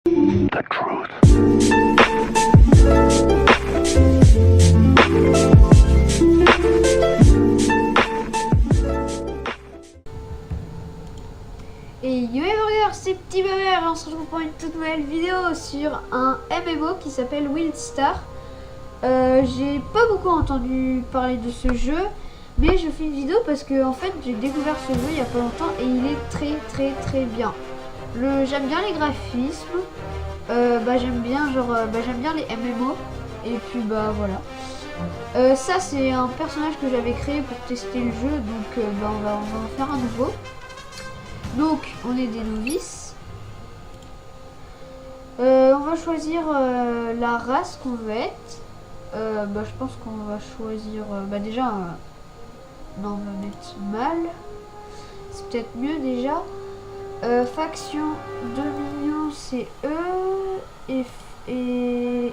The truth. Et yo les burgers, c'est Petit Bébé, on se retrouve pour une toute nouvelle vidéo sur un MMO qui s'appelle Wildstar. J'ai pas beaucoup entendu parler de ce jeu, mais je fais une vidéo parce que en fait j'ai découvert ce jeu il y a pas longtemps et il est très bien. J'aime bien les graphismes, j'aime bien j'aime bien les MMO et puis voilà. Ça c'est un personnage que j'avais créé pour tester le jeu, donc on va en faire un nouveau. Donc on est des novices. On va choisir la race qu'on veut être. Je pense qu'on va choisir déjà non, on va mettre mâle, c'est peut-être mieux déjà. Faction Dominion c'est E et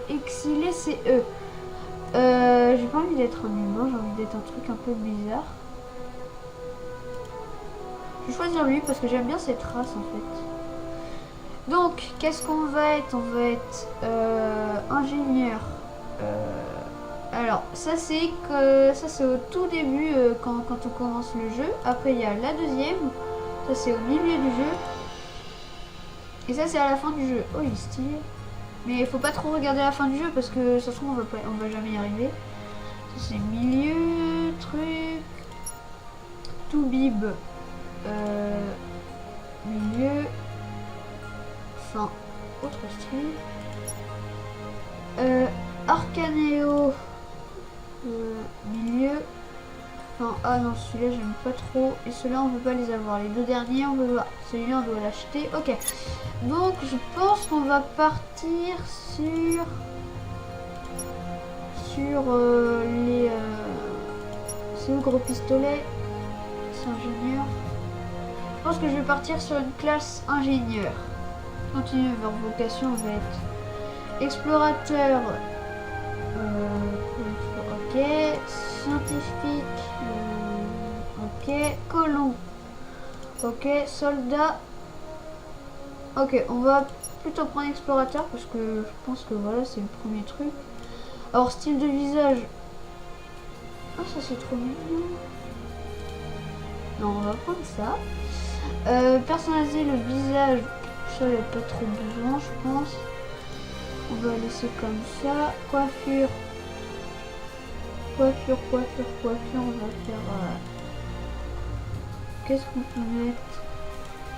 exilé c'est E. J'ai pas envie d'être un humain, j'ai envie d'être un truc un peu bizarre. Je vais choisir lui parce que j'aime bien cette race en fait. Donc qu'est-ce qu'on va être? On va être ingénieur. Alors ça c'est au tout début quand on commence le jeu. Après il y a la deuxième. Ça c'est au milieu du jeu. Et ça c'est à la fin du jeu. Oh il est stylé. Mais il faut pas trop regarder la fin du jeu parce que ça se trouve on va jamais y arriver. Ça c'est milieu, truc. Tout bib. Milieu. Fin. Autre style. Arcaneo. Milieu. Enfin, ah non, celui-là j'aime pas trop. Et ceux-là on veut pas les avoir. Les deux derniers on veut pas. Celui-là on doit l'acheter. Ok. Donc je pense qu'on va partir sur les c'est le gros pistolet. C'est ingénieur. Je pense que je vais partir sur une classe ingénieur. Continuer vers vocation, on va être explorateur. Ok. Scientifique. Ok. Colon. Ok. Soldat. Ok, on va plutôt prendre explorateur parce que je pense que voilà, c'est le premier truc. Alors, style de visage. Ah, ça c'est trop mignon. Non, on va prendre ça. Personnaliser le visage. Ça, il n'y a pas trop besoin, je pense. On va laisser comme ça. Coiffure. Coiffure. On va faire... Qu'est-ce qu'on peut mettre?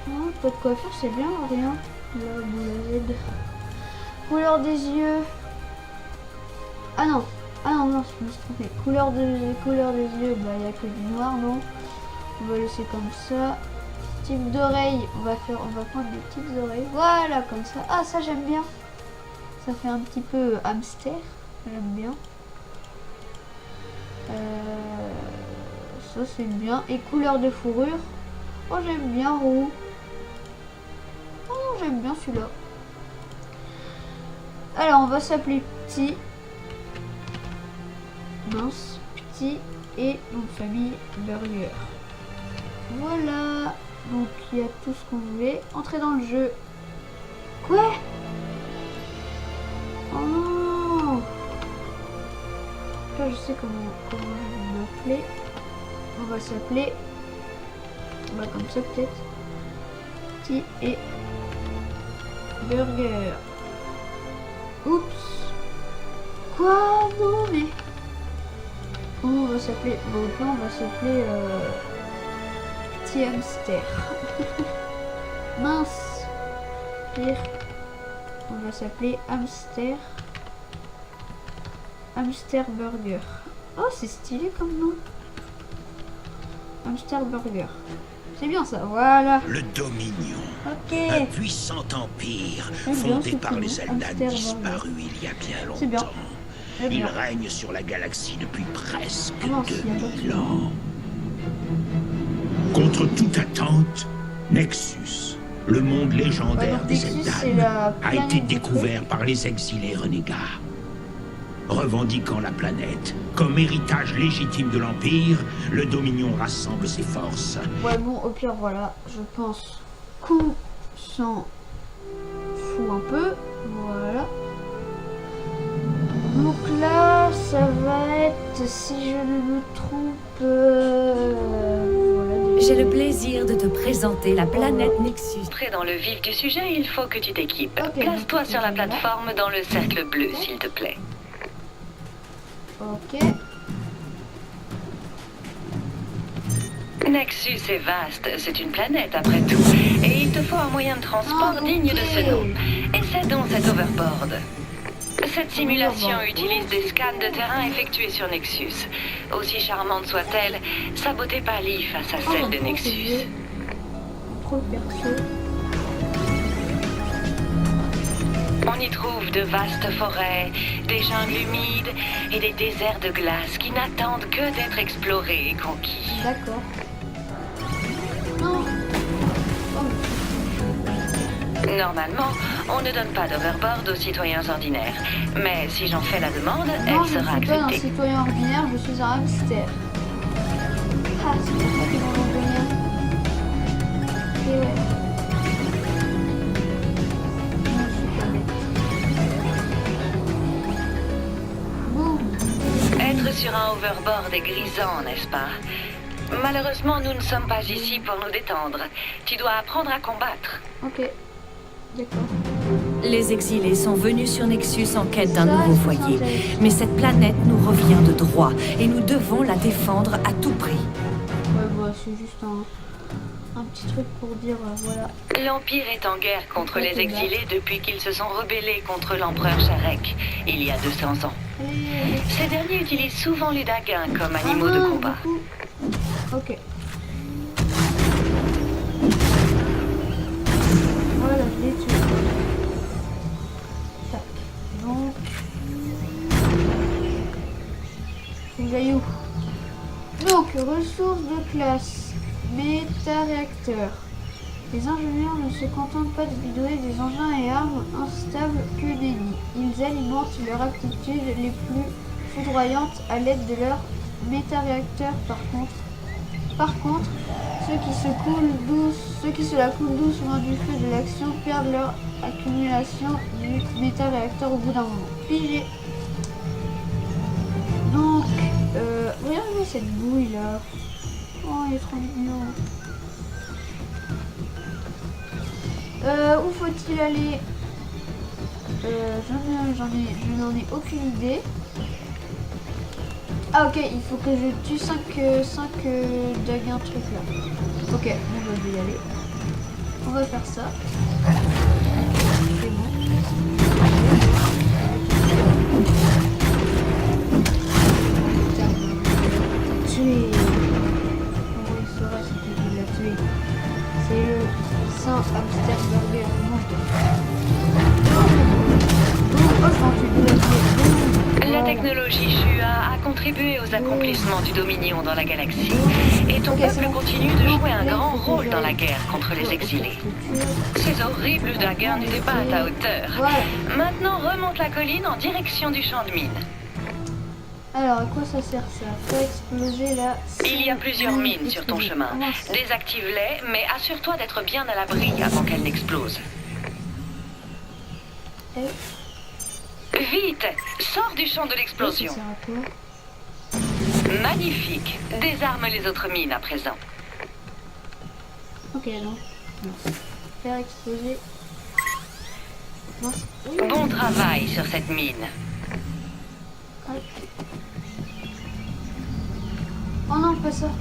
Non, pas de coiffure, c'est bien, rien. Là, boule à Z. Couleur des yeux. Ah non, je me suis trompé. Couleur des yeux, il n'y a que du noir, non. On va laisser comme ça. Type d'oreille, on va prendre des petites oreilles. Voilà, comme ça. Ah, ça j'aime bien. Ça fait un petit peu hamster. J'aime bien. Ça c'est bien. Et couleur de fourrure. Oh, j'aime bien roux. Oh, j'aime bien celui-là. Alors, on va s'appeler Petit. Mince, Petit. Et nom de famille Burger. Voilà. Donc, il y a tout ce qu'on voulait. Entrer dans le jeu. Quoi? Oh non! Là, je sais comment je vais m'appeler. On va s'appeler... comme ça peut-être. Petit et Burger. Oups. Quoi? Non mais... Comment on va s'appeler? Bon, on va s'appeler Petit Hamster. Mince. Pire. On va s'appeler Hamster. Hamster Burger. Oh, c'est stylé comme nom. Hamster Burger. C'est bien ça, voilà. Le Dominion, ok. un puissant empire fondé par les Eldad disparus il y a bien longtemps. Bien. Il règne sur la galaxie depuis presque 2000 ans. ans. Contre toute attente, Nexus, le monde légendaire des Eldad, a été découvert par les exilés renégats. Revendiquant la planète comme héritage légitime de l'Empire, le Dominion rassemble ses forces. Ouais bon, au pire voilà, je pense qu'on s'en fout un peu. Voilà. Donc là, ça va être, si je ne me trompe... voilà, J'ai le plaisir de te présenter la planète Nexus. Entrer dans le vif du sujet, il faut que tu t'équipes. Ok, Place-toi donc, sur la voilà. plateforme dans le cercle bleu, s'il te plaît. Ok. Nexus est vaste, c'est une planète après tout. Et il te faut un moyen de transport digne de ce nom. Essaie donc cet overboard. Cette simulation utilise des scans de terrain effectués sur Nexus. Aussi charmante soit-elle, sa beauté pâlit face à celle de Nexus. Trop perso. On y trouve de vastes forêts, des jungles humides et des déserts de glace qui n'attendent que d'être explorés et conquis. D'accord. Non. Normalement, on ne donne pas d'overboard aux citoyens ordinaires. Mais si j'en fais la demande, Non, elle je ne sera suis pas un acceptée. citoyen ordinaire, je suis un hamster. Ah, c'est pour ça qu'ils vont en donner un. Et ouais. Non, je suis pas bête. Boum. Être sur un overboard est grisant, n'est-ce pas? Malheureusement, nous ne sommes pas ici pour nous détendre. Tu dois apprendre à combattre. Ok. D'accord. Les exilés sont venus sur Nexus en quête d'un Ça, nouveau c'est foyer. intéressant. Mais cette planète nous revient de droit et nous devons la défendre à tout prix. Ouais, bah, c'est juste un petit truc pour dire, voilà. L'Empire est en guerre contre les exilés depuis qu'ils se sont rebellés contre l'empereur Sharek, il y a 200 ans. Et... Ces derniers utilisent souvent les Daguins comme animaux de combat. Du coup... Ok. Voilà, je l'ai tué. Tac. Donc... Faut que j'aille où? Donc, ressources de classe. Méta-réacteur. Les ingénieurs ne se contentent pas de bidouiller des engins et armes instables que des nids. Ils alimentent leurs aptitudes les plus foudroyantes à l'aide de leurs méta-réacteurs. Par contre, ceux qui se la coulent doucement du feu de l'action perdent leur accumulation du méta-réacteur au bout d'un moment. Pigé. Donc, regardez cette bouille là. Oh, il est trop mignon. Où faut-il aller? Je n'en ai aucune idée. Ah ok, il faut que je tue 5 Daguins trucs là. Ok, bon bah, je vais y aller. On va faire ça. C'est bon. Tuer. Comment il saurait ce qu'il l'a tué? C'est le Saint Hamster Burger. La technologie Shua a contribué aux accomplissements du Dominion dans la galaxie. Et ton peuple continue de jouer un grand rôle dans la guerre contre les exilés. Ces horribles Daguins n'étaient pas à ta hauteur. Maintenant, remonte la colline en direction du champ de mine. Alors, à quoi ça sert ça? Faut exploser là. Il y a plusieurs mines sur ton chemin. Désactive-les, mais assure-toi d'être bien à l'abri avant qu'elles n'explosent. Vite! Sors du champ de l'explosion. Magnifique! Désarme les autres mines à présent. Ok, non. Faire exploser. Non. Bon travail sur cette mine. Oh non, pas ça.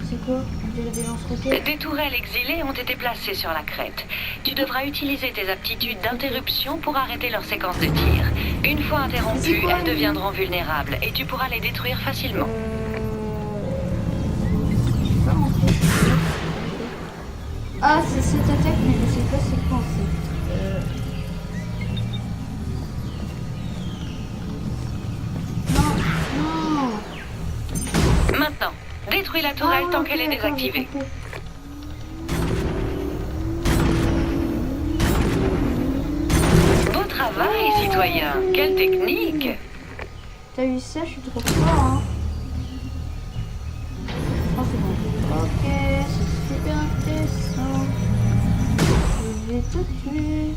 C'est quoi? On dirait des lance-roquettes. Des tourelles exilées ont été placées sur la crête. Tu devras utiliser tes aptitudes d'interruption pour arrêter leur séquence de tir. Une fois interrompues, elles deviendront vulnérables et tu pourras les détruire facilement. Ah, c'est cette attaque, mais je sais pas c'est quand c'est. Non. Maintenant, détruis la tourelle tant qu'elle est d'accord, désactivée. j'ai compris. Beau travail, citoyen. Quelle technique! T'as vu ça? Je suis trop fort, hein. Oh, c'est bon. Ok, c'est super intéressant. Je vais te tuer.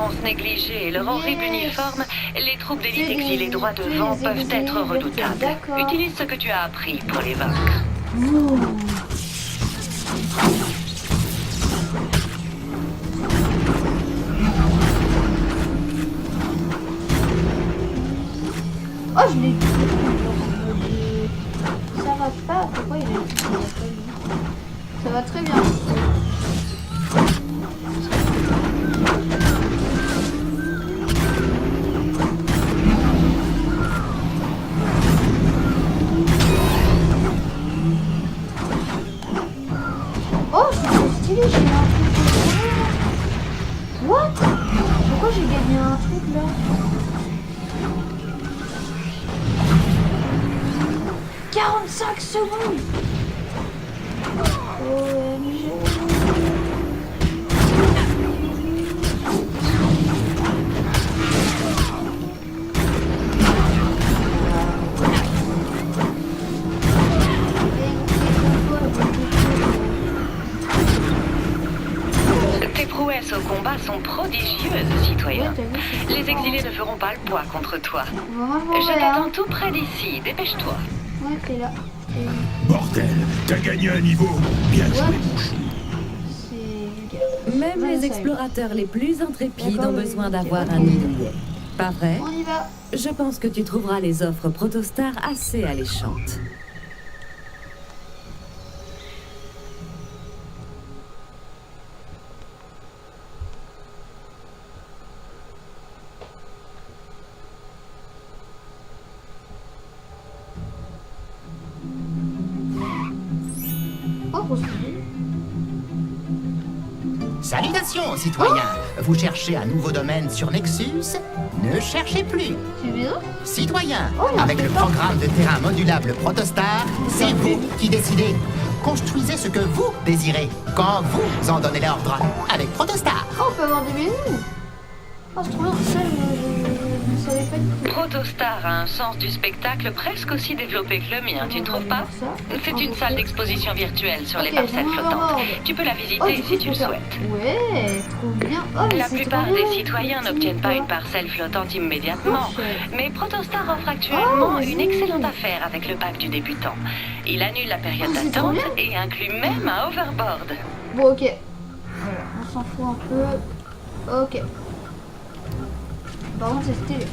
apparence négligée et leur horrible uniforme, les troupes d'élite exilées droit devant peuvent être redoutables. Utilise ce que tu as appris pour les vaincre. Oh, je l'ai tué. Ça va pas. Pourquoi il est... Ça va très bien. Oh, c'est stylé, j'ai un truc. What? Pourquoi j'ai gagné un truc là? « 45 secondes !» OMG. Tes prouesses au combat sont prodigieuses, citoyen. Les exilés ne feront pas le poids contre toi. Je t'attends tout près d'ici, dépêche-toi. Ouais, t'es là. Bordel, t'as gagné un niveau. Bien joué, bouchon. Même les explorateurs les plus intrépides ont besoin d'avoir un nid. Pas vrai? On y va. Je pense que tu trouveras les offres Protostar assez alléchantes. Oh, Salutations, citoyens. Vous cherchez un nouveau domaine sur Nexus? Ne cherchez plus. c'est bien. Citoyens, Oh, il y a avec un le pétard. programme de terrain modulable Protostar, c'est vous qui décidez. Construisez ce que vous désirez, quand vous en donnez l'ordre, avec Protostar. Oh, on peut avoir des maisons. Oh, c'est trop bien. Ça, je ne savais pas du tout. Protostar a un sens du spectacle presque aussi développé que le mien, tu ne trouves pas? C'est une salle d'exposition virtuelle sur les Ok, parcelles on va flottantes. voir. Tu peux la Oh, visiter du coup, si tu le faut faire- souhaites. Ouais, trop bien. Oh, mais La c'est plupart trop des bien. citoyens n'obtiennent pas une parcelle flottante immédiatement, Ok. mais Protostar offre actuellement Oh, une oui. excellente affaire avec le pack du débutant. Il annule la période Oh, c'est trop d'attente bien. et inclut même un overboard. Bon, ok. Voilà, on s'en fout un peu. Ok. Par contre, c'est stylé.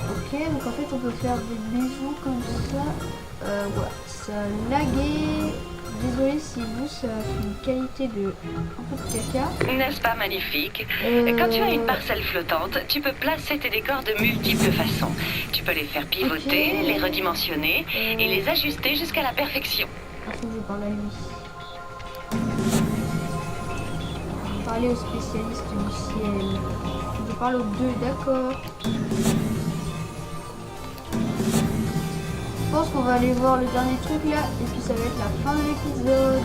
Ok, donc en fait, on peut faire des maisons comme ça. Ouais, ça a lagué. Désolé si vous, ça fait une qualité de un peu de caca. N'est-ce pas magnifique? Euh, Quand tu as une parcelle flottante, tu peux placer tes décors de multiples façons. Tu peux les faire pivoter, Ok. les redimensionner et les ajuster jusqu'à la perfection. Il faut que je parle à lui. Parler aux spécialistes du ciel. Je parle aux deux, d'accord. Je pense qu'on va aller voir le dernier truc là, et puis ça va être la fin de l'épisode.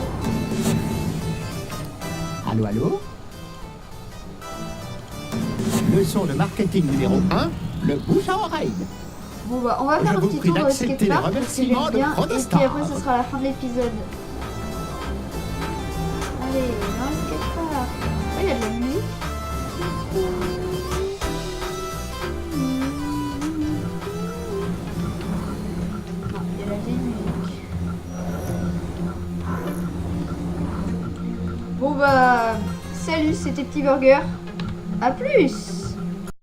Allô, allô? Leçon de marketing numéro 1, le bouche à oreille. Bon bah on va faire Je un vous petit prie tour d'accepter les skatepark, parce que remerciements j'aime de bien, et Protostar. puis après ce sera la fin de l'épisode. Allez, dans le skatepark. Oh, il y a de la musique. Non, il y a la vieille musique. Bon bah, salut, c'était Petit Burger. A plus.